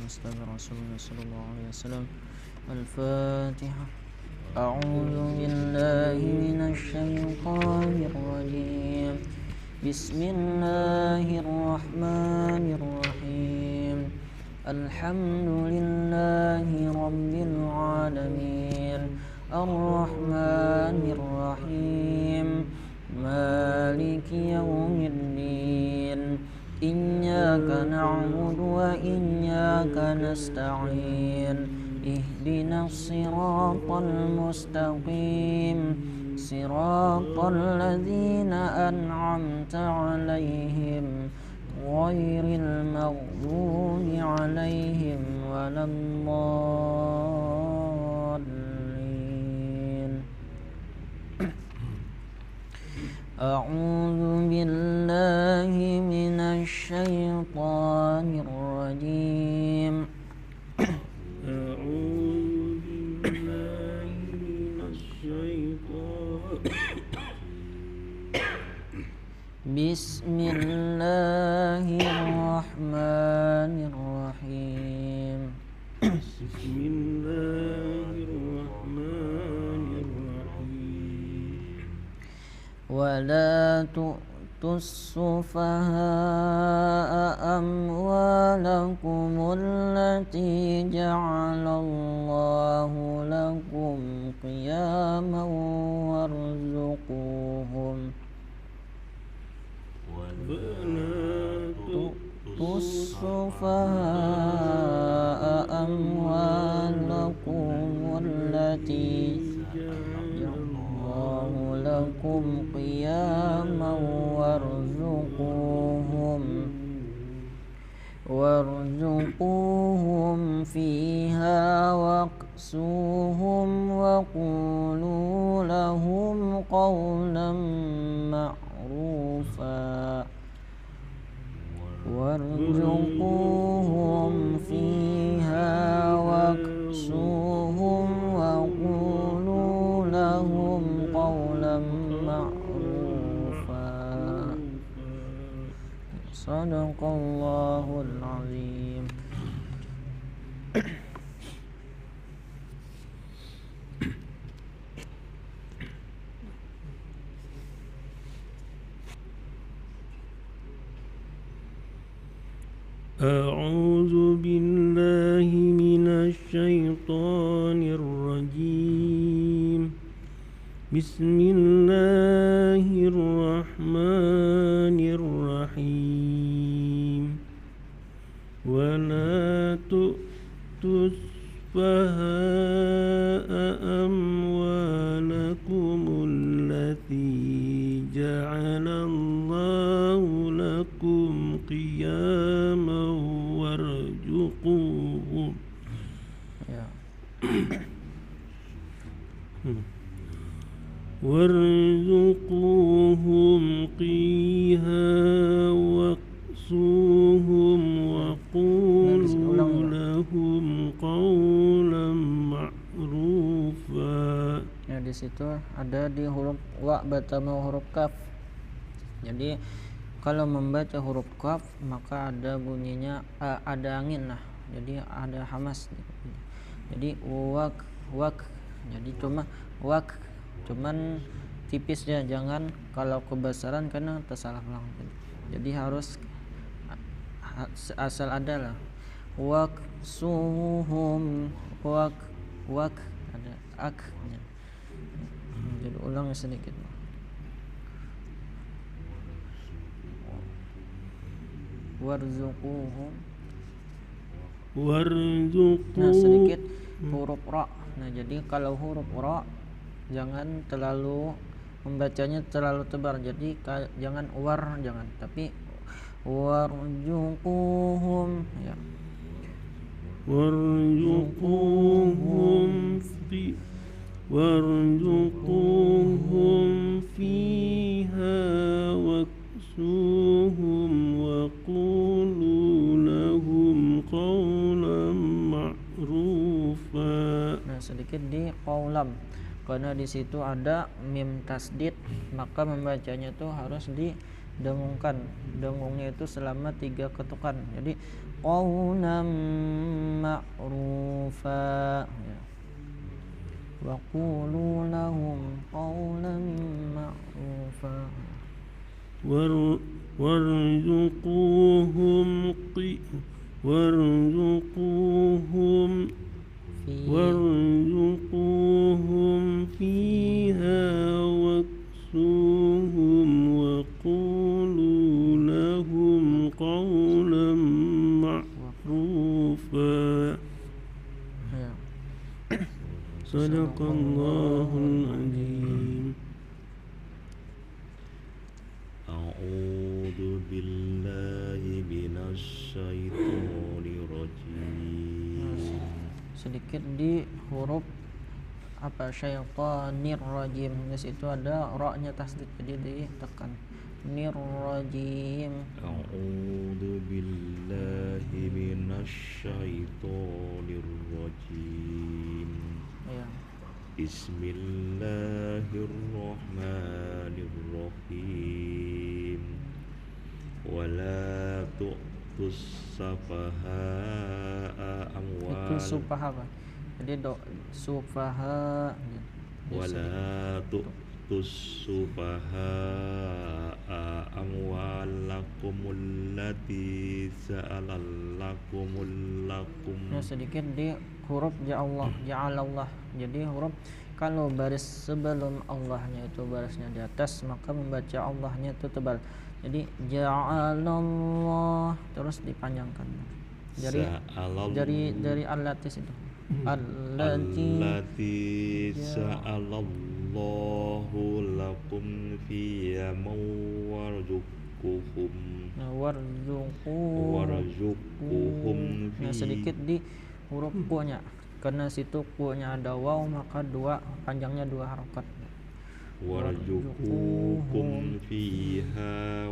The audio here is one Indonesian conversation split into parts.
أستاذ رسول الله صلى الله عليه وسلم. الفاتحة. أعوذ بالله من الشيطان الرجيم. بسم الله الرحمن الرحيم. الحمد لله رب العالمين الرحمن الرحيم مالك يوم الدين إياك نعبد وإياك نستعين اهدنا الصراط المستقيم صراط الذين أنعمت عليهم غير المغضوب عليهم ولا الضالين. أعوذ بالله من الشيطان الرجيم. أعوذ بالله من الشيطان بسم الله الرحمن الرحيم. بسم الله الرحمن الرحيم. ولا تؤتوا السفهاء أموالكم التي جعل الله لكم قياما وارزقوهم ولا تؤتوا السفهاء أموالكم التي جعل الله لكم قياما وارزقوهم فيها واكسوهم وقولوا لهم قولا معروفا وارزقوهم فيها واكسوهم وقولوا لهم قولا معروفا. صدق الله العظيم. أعوذ بالله من الشيطان الرجيم. بسم الله الرحمن الرحيم. ولا تؤتوا السفهاء أموالكم التي جعل الله لكم قياما وارزقوهم وارزقوهم فيها واكسوهم وقولوا لهم قولا معروفا. Ya, di situ ada di huruf wa bertemu huruf kaf. Jadi kalau membaca huruf kaf maka ada bunyinya ada angin lah. Jadi ada hamas. Jadi wak. Jadi cuma wak, cuman tipis ya, jangan kalau kebesaran karena tersalah ulang. Jadi harus asal ada lah. Wak suhum wak ada aknya. Jadi ulang sedikit. Warzuquhum. Nah, sedikit huruf ra. Nah, jadi kalau huruf ra jangan terlalu membacanya terlalu tebal. Jadi jangan tapi warzuquhum ya. warzuquhum fiha waksuhum wa qulu lahum qawlan ma'rufa. Nah, sedikit di qaulam karena di situ ada mim tasdid, maka membacanya tuh harus dengungnya itu selama 3 ketukan. Jadi qaulan ma'rufa ya. Wa qulu lahum qaulan ma'rufa. وارزقوهم فيها واكسوهم وقولوا لهم قولا معروفا. Ya. صدق الله العظيم. أعوذ بالله من الشيطان الرجيم. Sedikit di huruf syaitanir rajim. Di situ ada ra-nya tasdid, jadi ditekan. Nirrajim. A'udzu billahi minasyaitonir rajim. Ya. Bismillahirrahmanirrahim. Wala tu'tus safaha'a amwal. Itu sufaha, Pak. Jadi sufaha. Wala tu'tus sufaha'a amwalakumul lati sa'alallakumul lakum. Nah, sedikit di huruf ja'alallah. Jadi huruf kalau baris sebelum Allahnya itu barisnya di atas, maka membaca Allahnya itu tebal. Jadi ja'alallah terus dipanjangkan. Dari al-latis itu. Allati sa'alallahu lakum fiyya warzuquhum. Nah, warzuquhum. Nah, sedikit di huruf ku-nya. Karena situ ku-nya ada waw, maka panjangnya 2 harokat. Warzuquhum fiha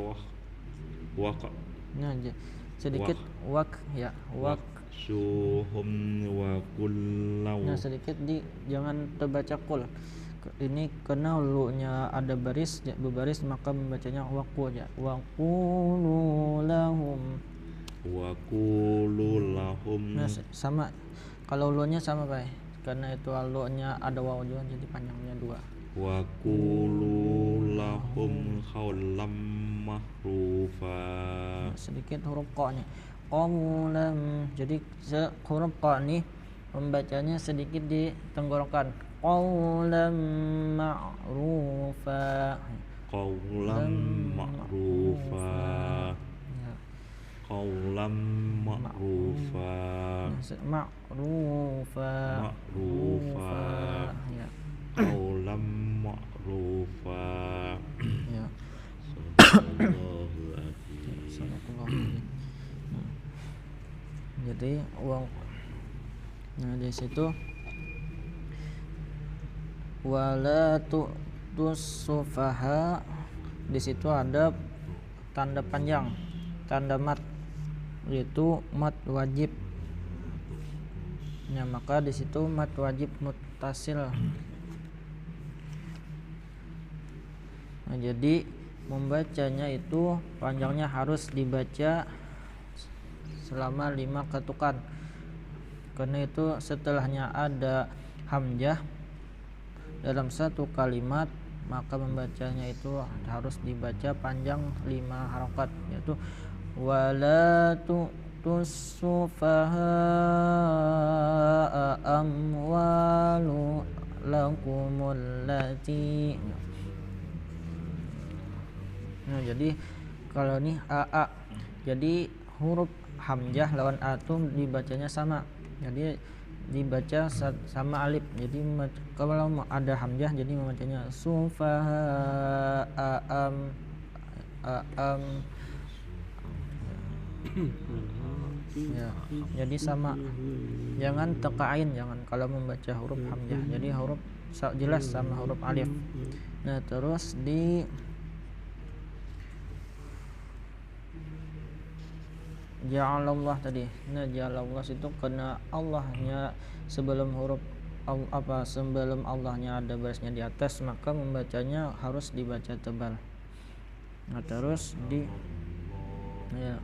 Nah, sedikit wak ya, suhum wa kullau. Nah, sedikit jangan terbaca kul. Ini karena lu-nya ada berbaris, maka membacanya waqu ya. Waqulu lahum. Nah, sama. Kalau lu-nya sama, Pak. Karena itu lu-nya ada waw juga, jadi panjangnya 2. Waqulu lahum qawlan ma'rufa. Sedikit huruf qa-nya. Qawlan. Jadi huruf qa nih membacanya sedikit di tenggorokan. Qawlan ma'rufa. Qawlan ma'rufa. Qawlan ma'rufa. Ma'rufa. Ya. Qawlan ma'rufa. Ya. Jadi uang. Nah, di situ wala tu'tus sufaha, di situ ada tanda panjang, tanda mat, yaitu mat wajib. Nah, maka di situ mat wajib muttasil. Nah, jadi membacanya itu panjangnya harus dibaca selama 5 ketukan. Karena itu setelahnya ada hamzah dalam satu kalimat, maka membacanya itu harus dibaca panjang 5 harokat, yaitu wala tu'tus sufaha'a amwalu lakumul lati. Nah, jadi kalau ini a, jadi huruf hamzah lawan a itu dibacanya sama. Jadi dibaca sama alif. Jadi kalau ada hamzah jadi membacanya sufaha am. Ya, jadi sama. Jangan tekain, jangan kalau membaca huruf hamzah. Jadi huruf jelas sama huruf alif. Nah, terus di ja'alallah tadi. Nah, ja'alallah itu karena Allahnya sebelum huruf sebelum Allahnya ada barisnya di atas, maka membacanya harus dibaca tebal. Nah, terus di ya.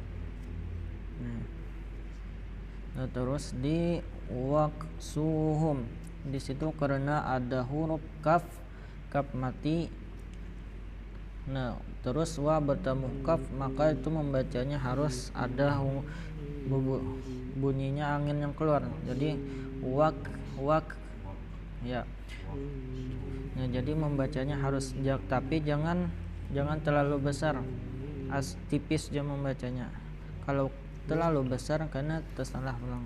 Nah, terus di waksuhum di situ karena ada huruf kaf mati. Nah, terus wa bertemu kaf maka itu membacanya harus ada bunyinya angin yang keluar. Jadi wak ya. Nah, jadi membacanya harus tapi jangan terlalu besar. Tipis aja membacanya. Kalau terlalu besar karena tersalah ulang.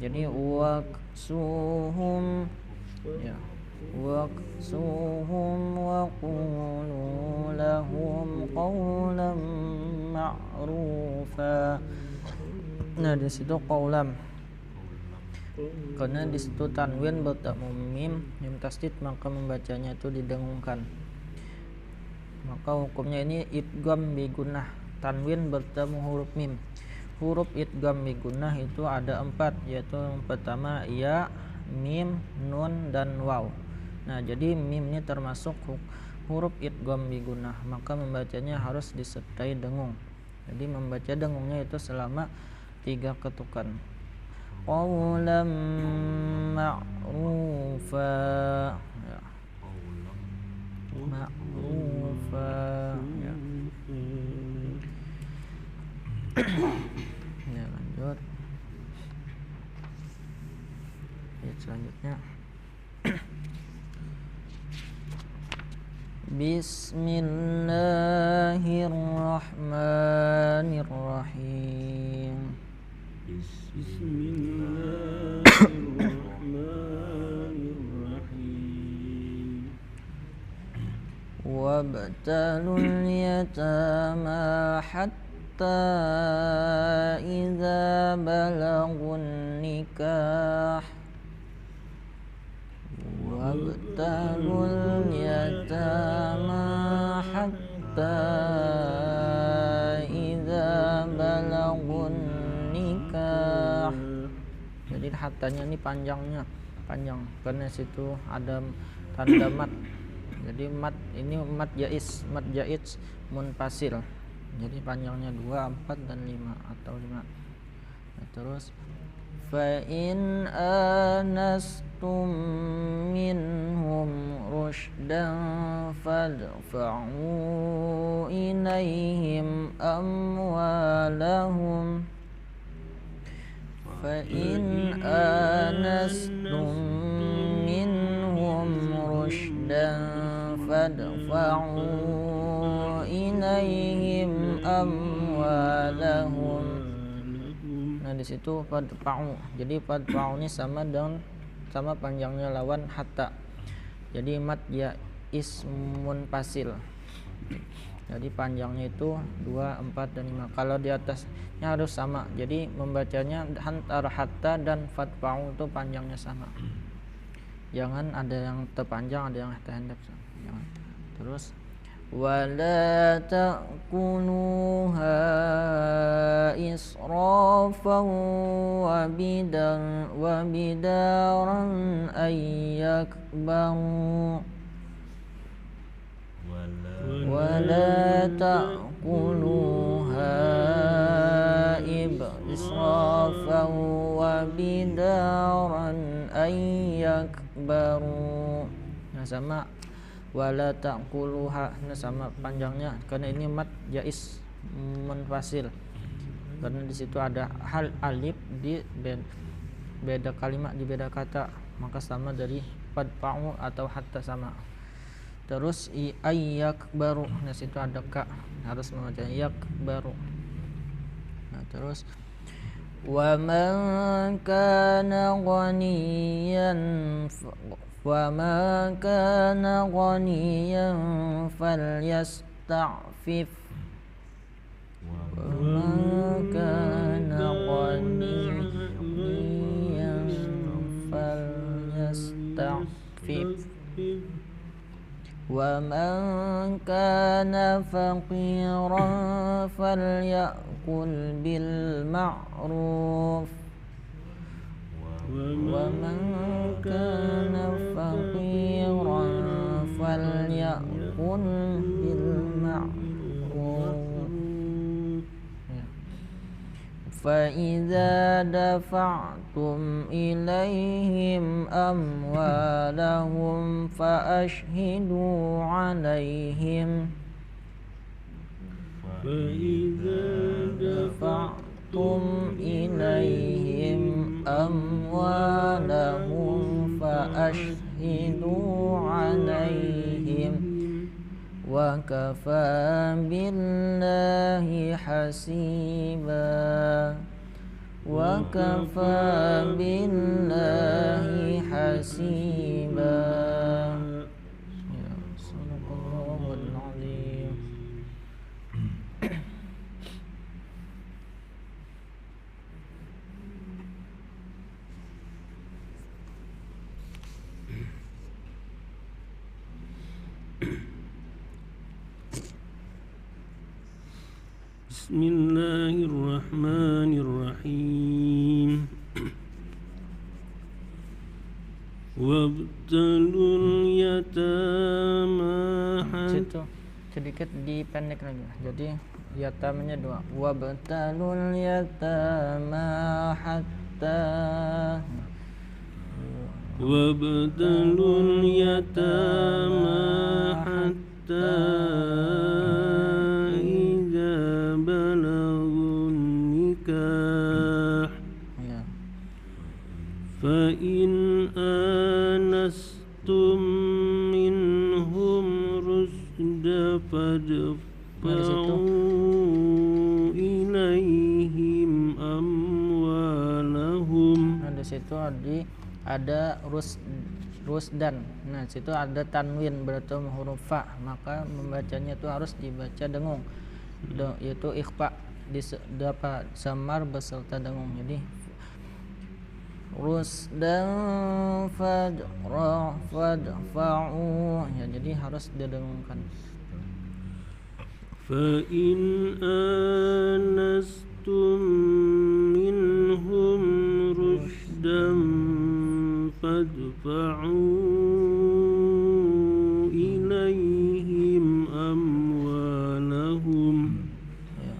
Jadi waksuhum ya. Waksuhum wa qulu lahum qawlan ma'rufa. Nah, di situ qawlam. Karena di situ tanwin bertemu mim tasdid maka membacanya itu didengungkan. Maka hukumnya ini idgham bi gunnah. Tanwin bertemu huruf mim. Huruf idgham bi gunnah itu ada 4, yaitu yang pertama ya, mim, nun, dan waw. Nah, jadi mim ini termasuk huruf idgham bi gunnah, maka membacanya harus disertai dengung. Jadi membaca dengungnya itu selama 3 ketukan. Qawlan ma'rufa ya. Ma'rufa ya. Ya, lanjut. Selanjutnya Bismillahirrahmanirrahim. Bismillahirrahmanirrahim. Wabtalul yatama hatta idza balagun nikah. Wabtalul yatama hatta idza balagun nikah. Jadi hatanya ini panjang karena situ ada tanda mat. Jadi mat ini mat jaiz munfasil. Jadi panjangnya 2, 4 dan 5 atau 5. Nah, terus fa in anastum minhum rushdan fadfa'u ilaihim amwalahum. Fa in anastum minhum rushdan fadfa'u ilaihim amwalahum. Nah, di situ fadfa'u. Jadi fadfa'u ini sama panjangnya lawan hatta. Jadi mat ya ismun fasil. Jadi panjangnya itu 2, 4 dan 5. Kalau di atasnya harus sama. Jadi membacanya antara hatta dan fadfa'u itu panjangnya sama. Jangan ada yang terpanjang, ada yang terhendap. Jangan. Terus wala ta'kuluha israfan wa bidaran ayyakbaru. Wala ta'kuluha israfan wa bidaran ayyakbaru. Nah, sama wala ta'kuluha, nah sama panjangnya karena ini mat jaiz munfasil. Karena di situ ada hal alif di beda kalimat, di beda kata, maka sama dari fadfa'u atau hatta sama. Terus ayyakbaru, nah situ ada ka, harus membaca yakbaru. Nah, terus wa man kana ghaniyan falyasta'fif. Wa man kana ghaniyan falyasta'fif. Wa man kana faqiran falyakul bil ma'ruf. Wa man kana faqiran falyakul bil ma'ruf. فإذا دفعتم إليهم أموالهم فأشهدوا عليهم فإذا دفعتم إليهم أموالهم فأشهدوا عليهم وكفى بالله حسيبا وكفى بالله حسيبا. Ya, Sadaqallahul Azim. بسم الله الرحمن الرحيم وابتلوا اليتامى Situ sedikit dipendek lagi. Jadi yatamanya dua. Wabtalul yatama hatta وابتلوا اليتامى حتى إذا بلغوا النكاح ya. فإن آنستم منهم رشدا فادفعوا إليهم أموالهم. Nah, di situ ada rusdan. Nah, situ ada tanwin berarti huruf fa, maka membacanya itu harus dibaca dengung. Yaitu ikhfa dapat samar beserta dengung. Jadi rusdan fadfa'u, ya, jadi harus didengungkan. فإن آنستم منهم رشدا فادفعوا إليهم أموالهم Ya.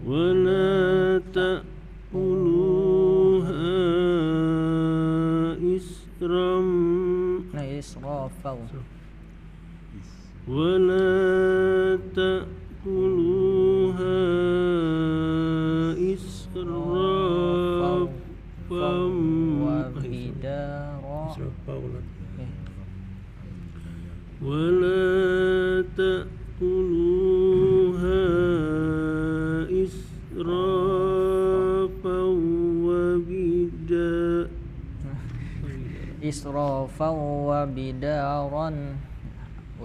ولا تأكلوها إسرا Nah, israfau. ولا تأكلوها إسرافا ولا تأكلوها إسرافا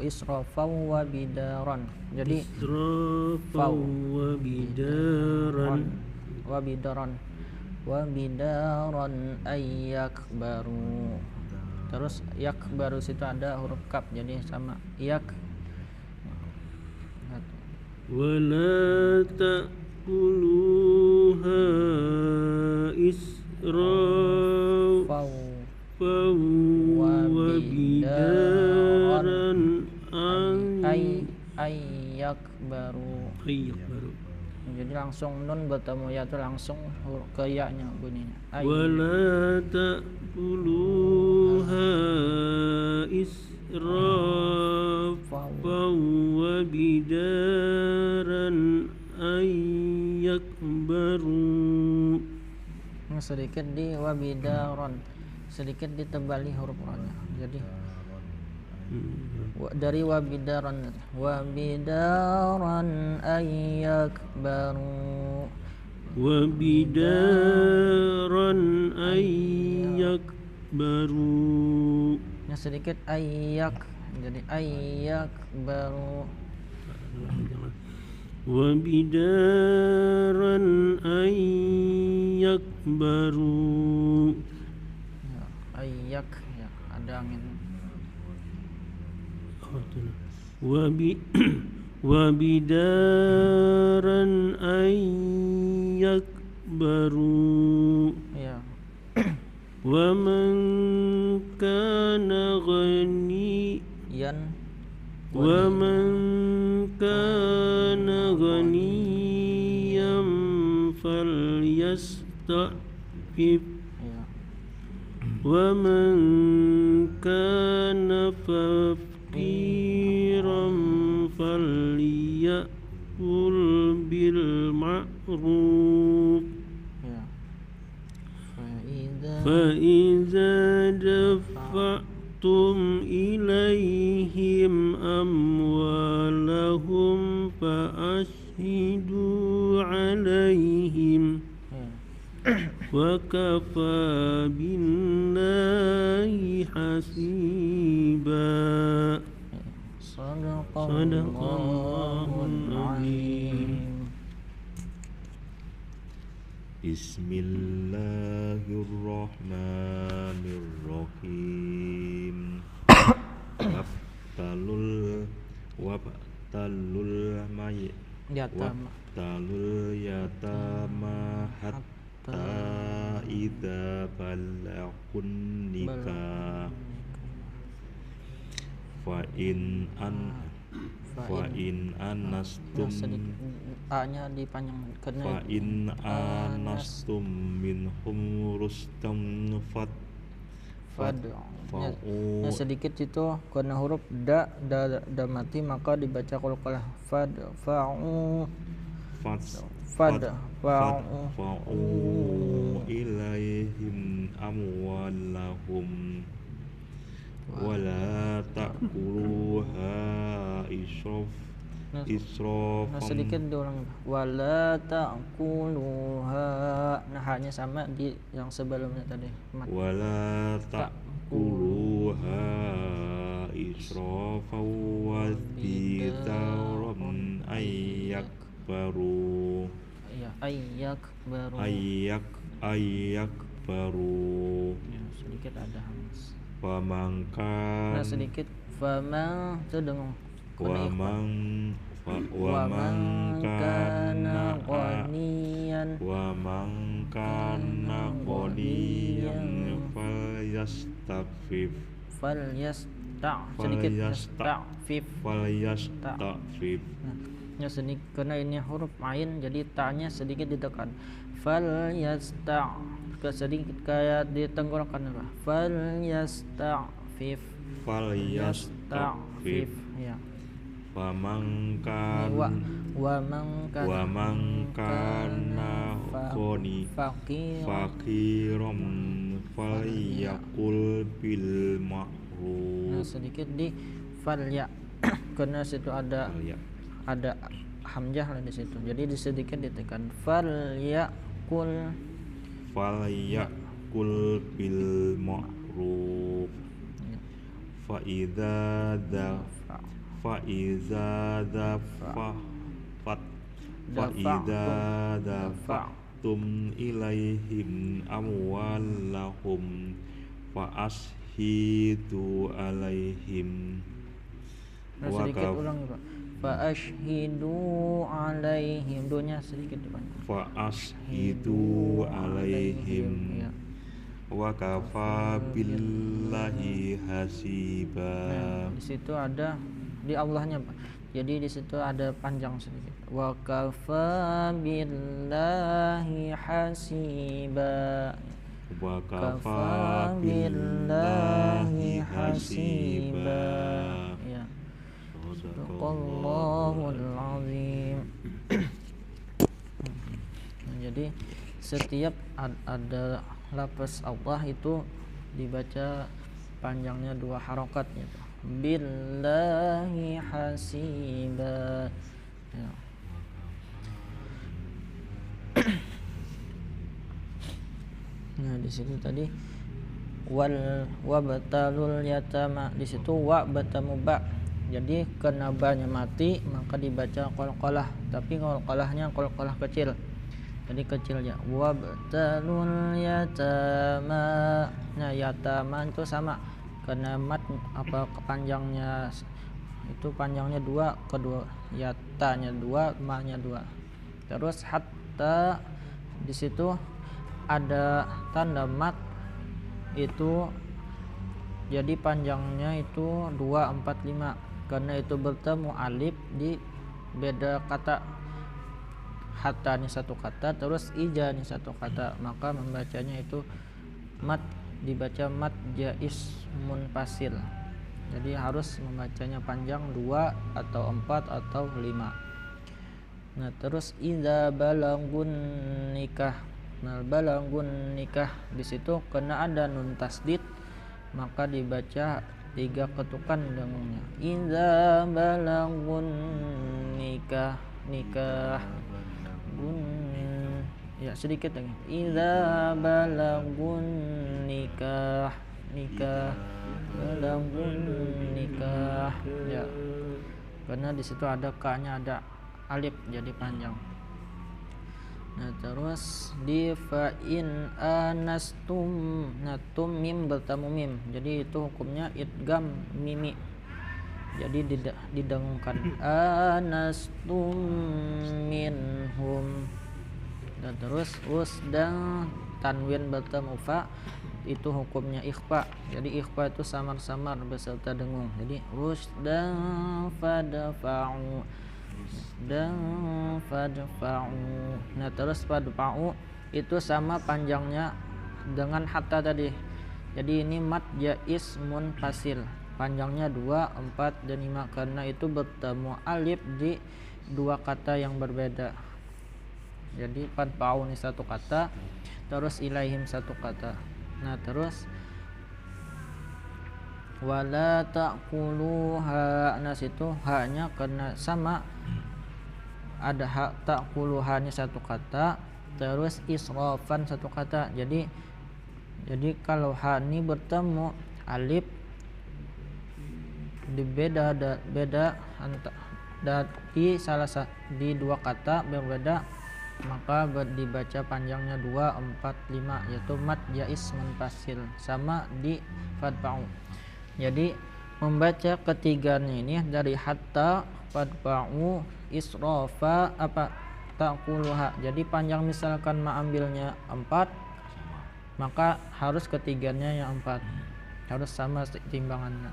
israfan wa bidaran. Jadi إسرافا وبدارا wa bidaran ayyakbaru. Terus yakbaru situ ada huruf kaf, jadi sama yak. ولا تأكلوها إسرافا وبدارا ayyakbaru. Jadi langsung nun bertemu ya itu langsung ke ya-nya bunyinya. ولا تأكلوها إسرافا وبدارا أن يكبروا. Sedikit di wabidaron, sedikit ditebali huruf ra-nya. Jadi dari wabidaron ayyakbaru. وبدارا أن يكبروا. Yang sedikit ayyak, jadi ayyakbaru. وبدارا أن يكبروا. Ya, ayyak, ya, ada angin. وبدارا أن يكبروا. Ya. ومن كان غنيا ومن كان غنيا فليستعفف ya. ومن كان فقيرا فليأكل بالمعروف Ya. Faida فإذا دفعتم إليهم أموالهم فأشهدوا عليهم ya. وكفى بالله حسيبا Sadaqallahul azim. Bismillahirrahmanirrahim. Wabtalul Yatama yatama hatta idza balaghun nikah fa in anastum sedikit A-nya dipanjang karena fa in anastum minhum rustam ya sedikit itu karena huruf da mati maka dibaca qalqalah fa'u ilaihim amwalahum wala ta'kuluha israfan sedikit diulang wala ta'kuluha. Nah hanya sama di yang sebelumnya tadi wala ta'kuluha israfan wa bidaran ayyakbaru ya ayyakbaru ya, sedikit ada hamas nah sedikit famang itu dengan wa man kana qaniyan falyastafif sedikit yastafif falyastafif ya sedikit karena ini huruf ain jadi ta-nya sedikit ditekan sedikit kayak ditenggorokan apa falyastafif ya wa man kana faqiran falyakul bil ma'ruf. Nah sedikit di falya karena situ ada hamzah lah di situ jadi sedikit ditekan falyakul bil ma'ruf. Fa'idza dafa'tum ilaihim amwalahum fa'ashhidu alaihim. Nah sedikit ulang Pak. Fa'ashhidu alaihim. Donya sedikit dipanjang. Fa'ashhidu alaihim. Ya. Wa kafa billahi hasiba. Nah, di situ ada di Allahnya Pak. Jadi di situ ada panjang sedikit. Wa kafa billahi hasiba. Wa kafa billahi hasiba. Ya. Sadaqallahul azim. Nah, jadi setiap ada lafaz Allah itu dibaca panjangnya 2 harokat gitu. Billahi hasiba ya. Nah di situ tadi wabtalul yatama di situ wa batamu ba jadi karena ba-nya mati maka dibaca qalqalah tapi qalqalahnya qalqalah kecil jadi kecil ya wabtalul yatama. Nah yatama itu sama karena mat apa kepanjangnya itu panjangnya 2 kedua yatanya 2 ma-nya 2 terus hatta di situ ada tanda mat itu jadi panjangnya itu 2, 4, 5 karena itu bertemu alif di beda kata hatta ini satu kata, terus ija ini satu kata, maka membacanya itu dibaca mat jais munfasil. Jadi harus membacanya panjang 2 atau 4 atau 5. Nah, terus idza balagun nikah. Nah, balagun nikah di situ kena ada nun tasdid, maka dibaca 3 ketukan dengungnya. Idza balagun nikah ya sedikit lagi. Idza balagun nikah balagun nikah ya, karena di situ ada ka-nya, ada alif jadi panjang. Nah, terus di fa'in anastum, nah tum mim bertemu mim, jadi itu hukumnya idgham mimi, jadi didengungkan. Anastum minhum. Dan terus usdan tanwin bertemu fa, itu hukumnya ikhfa, jadi ikhfa itu samar-samar beserta dengung, jadi usdan fadfa'u dan fadfa'u. Nah, terus fadfa'u itu sama panjangnya dengan hatta tadi, jadi ini mat jais munfasil, panjangnya 2, 4, dan 5 karena itu bertemu alif di 2 kata yang berbeda. Jadi fadfa'u ini satu kata, terus ilaihim satu kata. Nah, terus wala ta'kuluha, nah situ haknya karena sama ada hak ta'kuluha ini satu kata, terus israfan satu kata. Jadi kalau ha ini bertemu alif beda di 2 kata berbeda, maka dibaca panjangnya 2, 4, 5, yaitu mat jais munfasil, sama di fadfa'u. Jadi membaca ketiganya ini dari hatta, fadfa'u, israfa, ta'kuluha. Jadi panjang misalkan ambilnya 4, maka harus ketiganya yang 4, harus sama timbangannya.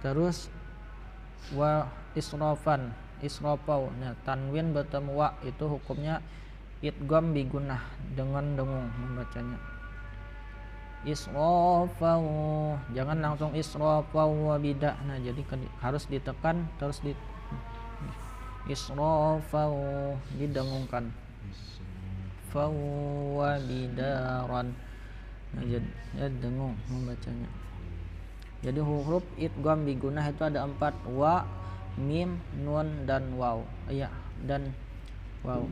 Terus wa israfan, israfau, nah tanwin bertemu wa, itu hukumnya idgham bigunah dengan dengung membacanya. Israfau, jangan langsung israfau wa bida, nah jadi harus ditekan terus di israfau, didengungkan. Fau wa bidaran, nah jadi dengung membacanya. Jadi huruf idgham bigunah itu ada 4, wa, mim, nun, dan waw. Ya, dan waw.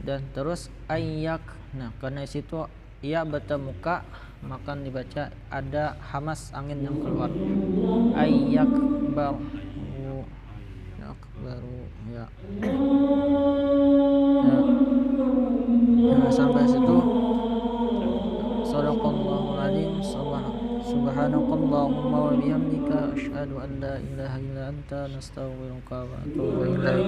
Dan terus ayyak. Nah, karena situ ya bertemu ka, maka dibaca ada hamas angin yang keluar. Ayyak baru. Ya, baru ya. Nah, sampai situ sadaqallahul azim. Subhanakallahumma wa bihamdika asyhadu an la ilaha illa anta nastaghfiruka wa atubu ilaik.